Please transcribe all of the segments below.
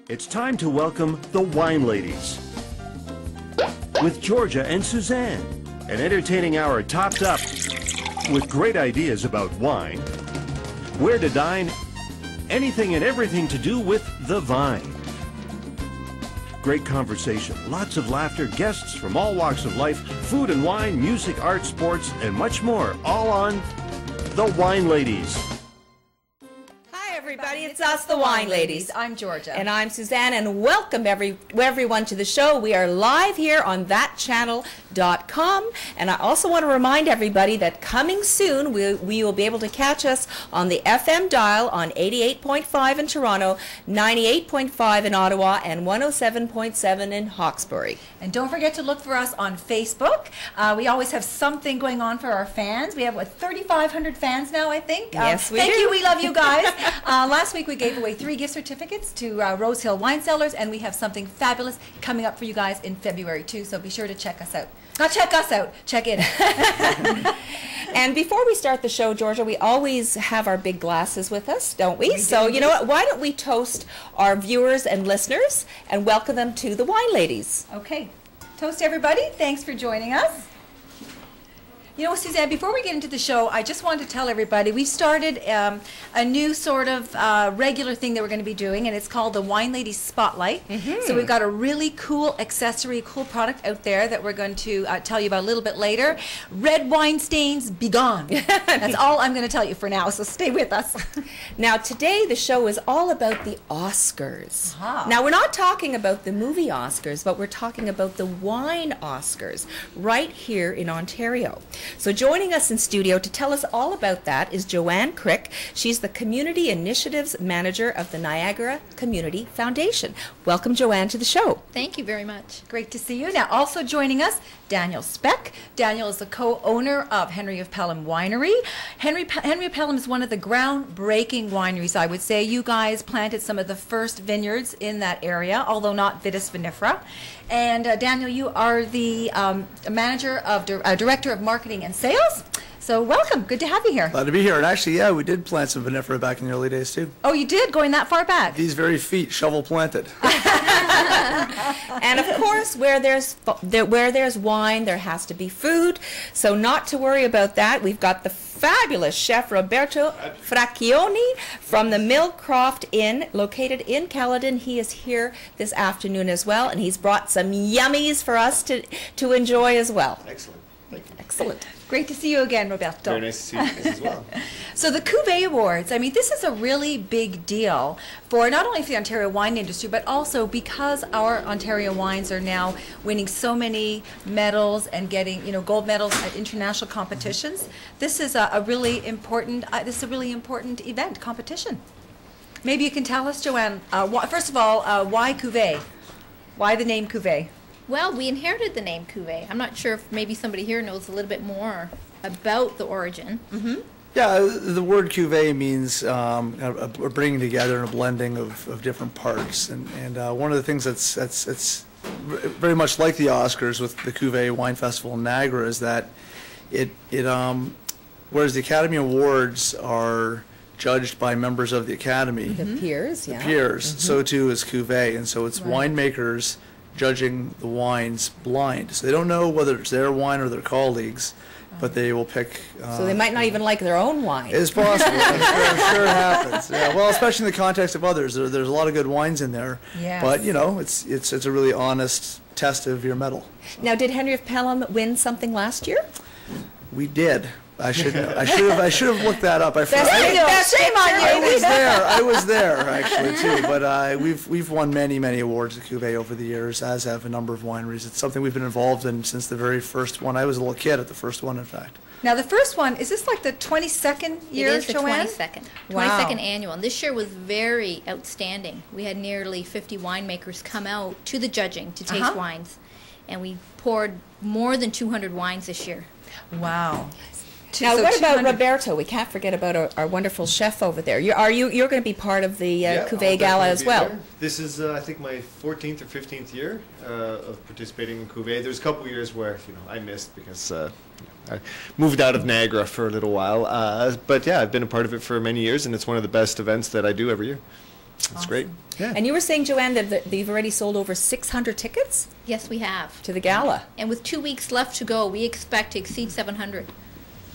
It's time to welcome the Wine Ladies with Georgia and Suzanne. An entertaining hour topped up with great ideas about wine, where to dine, anything and everything to do with the vine. Great conversation, lots of laughter, guests from all walks of life, food and wine, music, art, sports, and much more, all on the Wine Ladies. Everybody, it's us, the Wine Ladies. I'm Georgia. And I'm Suzanne, and welcome everyone to the show. We are live here on thatchannel.com, and I also want to remind everybody that coming soon, we will be able to catch us on the FM dial on 88.5 in Toronto, 98.5 in Ottawa, and 107.7 in Hawkesbury. And don't forget to look for us on Facebook. We always have something going on for our fans. We have, what, 3,500 fans now, I think? Yes, we do. Thank you. We love you guys. Last week we gave away 3 gift certificates to Rose Hill Wine Cellars, and we have something fabulous coming up for you guys in February too, so be sure to check us out. Not check us out, check in. And before we start the show, Georgia, we always have our big glasses with us, don't we? So you know what, why don't we toast our viewers and listeners and welcome them to the Wine Ladies. Okay, toast everybody, thanks for joining us. You know, Suzanne, before we get into the show, I just wanted to tell everybody we've started a new sort of regular thing that we're going to be doing, and it's called the Wine Ladies Spotlight. So we've got a really cool accessory, cool product out there that we're going to tell you about a little bit later. Red wine stains, be gone. That's all I'm going to tell you for now, so stay with us. Now, today the show is all about the Oscars. Now, we're not talking about the movie Oscars, but we're talking about the wine Oscars right here in Ontario. So joining us in studio to tell us all about that is Joanne Crick. She's the Community Initiatives Manager of the Niagara Community Foundation. Welcome, Joanne, to the show. Thank you very much. Great to see you. Now, also joining us, Daniel Speck. Daniel is the co-owner of Henry of Pelham Winery. Henry of Pelham is one of the groundbreaking wineries, I would say. You guys planted some of the first vineyards in that area, although not vitis vinifera. And Daniel, you are the director of marketing and sales. So welcome. Good to have you here. Glad to be here. And actually, yeah, we did plant some vinifera back in the early days, too. Oh, you did? Going that far back? These very feet, shovel planted. And of course, where there's wine, there has to be food. So not to worry about that. We've got the fabulous chef Roberto Fracchioni from the Millcroft Inn, located in Caledon. He is here this afternoon as well, and he's brought some yummies for us to enjoy as well. Excellent. Thank you. Excellent. Great to see you again, Roberto. Very nice to see you guys as well. So the Cuvée Awards, I mean, this is a really big deal for not only for the Ontario wine industry, but also because our Ontario wines are now winning so many medals and getting, you know, gold medals at international competitions. This is a really important event, competition. Maybe you can tell us, Joanne, first of all, why Cuvée? Why the name Cuvée? Well, we inherited the name Cuvée. I'm not sure if maybe somebody here knows a little bit more about the origin. Yeah, the word cuvée means a bringing together and a blending of different parts. And one of the things that's very much like the Oscars with the Cuvée Wine Festival in Niagara is that whereas the Academy Awards are judged by members of the Academy, The peers, yeah. the peers, so too is Cuvée. And so it's winemakers judging the wines blind. So they don't know whether it's their wine or their colleagues, but they will pick. So they might not even like their own wine. It's possible. I'm sure it happens. Yeah, well, especially in the context of others. There's a lot of good wines in there. Yes. But, you know, it's a really honest test of your mettle. Now, did Henry of Pelham win something last year? We did. I should have looked that up. Shame on you. I was there actually too. But we've won many awards at Cuvée over the years, as have a number of wineries. It's something we've been involved in since the very first one. I was a little kid at the first one, in fact. Now the first one, is this like the 22nd year, It is the Joanne? 22nd. Wow. 22nd annual. And this year was very outstanding. We had nearly 50 winemakers come out to the judging to taste wines. And we poured more than 200 wines this year. Wow. Now, what about Roberto? We can't forget about our wonderful chef over there. You're going to be part of the Cuvée Gala as well. There. This is, I think, my 14th or 15th year of participating in Cuvée. There's a couple of years where I missed because I moved out of Niagara for a little while. But yeah, I've been a part of it for many years, and it's one of the best events that I do every year. That's great. Yeah. And you were saying, Joanne, that you've already sold over 600 tickets Yes, we have. to the gala. And with 2 weeks left to go, we expect to exceed 700.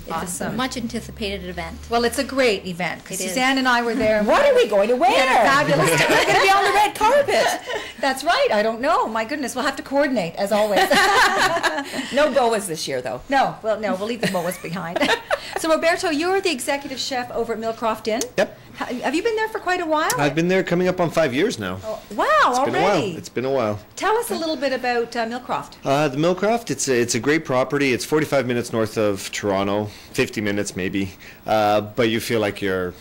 It's a Awesome. much anticipated event. Well, it's a great event because It is. Susanne and I were there. What are we going to wear? We had a fabulous We're going to be on the red carpet. That's right. I don't know. My goodness, we'll have to coordinate as always. No boas this year, though. No, we'll leave the boas behind. So Roberto, you're the executive chef over at Millcroft Inn. Yep. Have you been there for quite a while? I've been there coming up on 5 years now. Oh, wow, It's been a already. while. It's been a while. Tell us a little bit about Millcroft. The Millcroft, it's a great property. It's 45 minutes north of Toronto, 50 minutes maybe, but you feel like you're,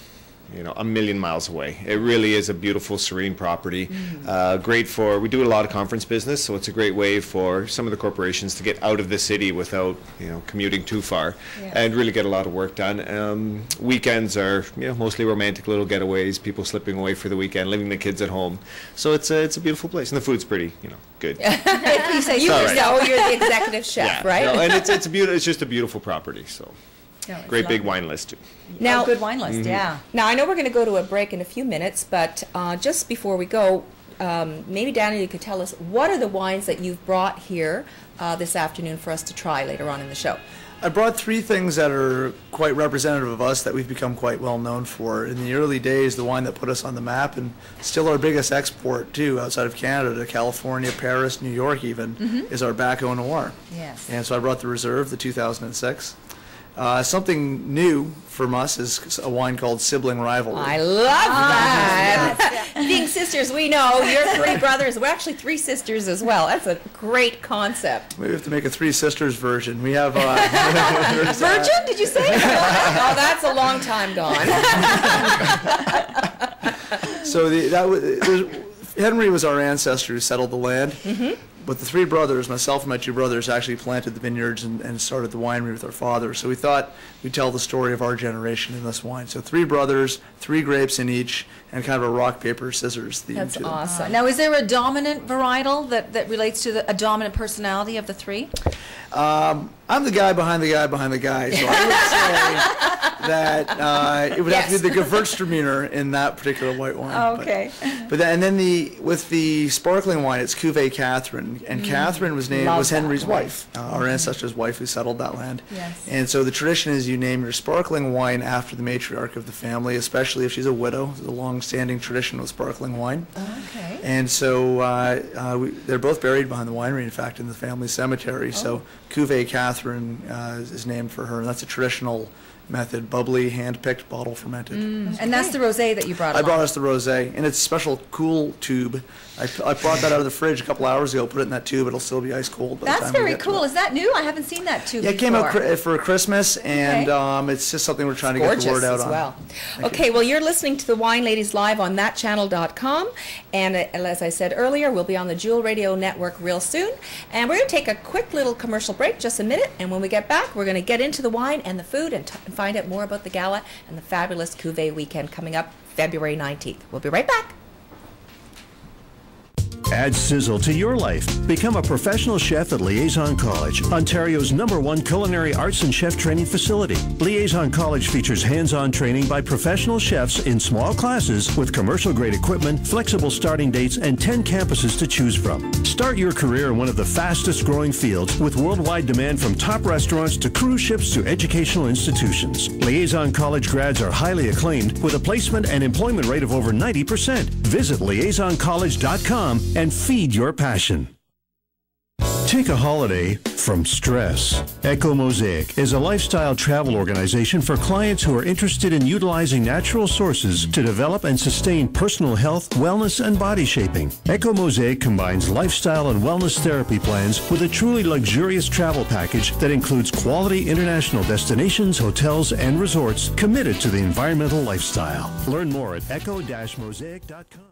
a million miles away. It really is a beautiful, serene property. Great we do a lot of conference business, so it's a great way for some of the corporations to get out of the city without, commuting too far, Yes. and really get a lot of work done. Weekends are, mostly romantic little getaways, people slipping away for the weekend, leaving the kids at home. So it's a beautiful place, and the food's pretty, good. If you say You all right. know you're the executive chef, right? No, and it's just a beautiful property. So No, it's great big lovely. wine list too. Now- Good wine list, yeah. Now, I know we're going to go to a break in a few minutes, but just before we go, maybe Danny, you could tell us what are the wines that you've brought here this afternoon for us to try later on in the show. I brought 3 things that are quite representative of us that we've become quite well known for. In the early days, the wine that put us on the map, and still our biggest export too, outside of Canada, to California, Paris, New York even, is our Baco Noir. Yes. And so I brought the Reserve, the 2006. Something new from us is a wine called Sibling Rivalry. I love that. Being sisters, we know you're 3 brothers. We're actually 3 sisters as well. That's a great concept. We have to make a 3 sisters version. We have Virgin, did you say? Oh, that's a long time gone. So Henry was our ancestor who settled the land. But the 3 brothers, myself and my 2 brothers, actually planted the vineyards and started the winery with our father. So we thought we'd tell the story of our generation in this wine. So 3 brothers, 3 grapes in each, and kind of a rock, paper, scissors theme That's to it. awesome. Now, is there a dominant varietal that relates to a dominant personality of the 3? I'm the guy behind the guy behind the guy, so I would say that it would have to be the Gewürztraminer in that particular white wine. Okay. But then with the sparkling wine, it's Cuvée Catherine, and Catherine was Love that Henry's wine. wife, our ancestor's wife who settled that land. Yes. And so the tradition is you name your sparkling wine after the matriarch of the family, especially if she's a widow. There's a long-standing tradition with sparkling wine. Okay. And so they're both buried behind the winery, in fact, in the family cemetery. So Cuvée Catherine is named for her, and that's a traditional method, bubbly, hand-picked, bottle fermented. And that's the rosé that you brought I along. brought us the rosé, and it's a special cool tube. I brought that out of the fridge a couple hours ago, put it in that tube, it'll still be ice cold by the That's time we very get to cool. it. Is that new? I haven't seen that tube Yeah, it came out before. for Christmas, and Okay. it's just something we're trying to get Gorgeous the word out as on. well. Thank Okay, well, you're listening to the Wine Ladies live on thatchannel.com, and as I said earlier, we'll be on the Jewel Radio Network real soon. And we're going to take a quick little commercial break, just a minute, and when we get back, we're going to get into the wine and the food and find out more about the gala and the fabulous Cuvée weekend coming up February 19th. We'll be right back. Add sizzle to your life. Become a professional chef at Liaison College, Ontario's #1 culinary arts and chef training facility. Liaison College features hands-on training by professional chefs in small classes with commercial-grade equipment, flexible starting dates, and 10 campuses to choose from. Start your career in one of the fastest-growing fields with worldwide demand from top restaurants to cruise ships to educational institutions. Liaison College grads are highly acclaimed with a placement and employment rate of over 90%. Visit liaisoncollege.com and feed your passion. Take a holiday from stress. Eco Mosaic is a lifestyle travel organization for clients who are interested in utilizing natural sources to develop and sustain personal health, wellness, and body shaping. Eco Mosaic combines lifestyle and wellness therapy plans with a truly luxurious travel package that includes quality international destinations, hotels, and resorts committed to the environmental lifestyle. Learn more at eco-mosaic.com.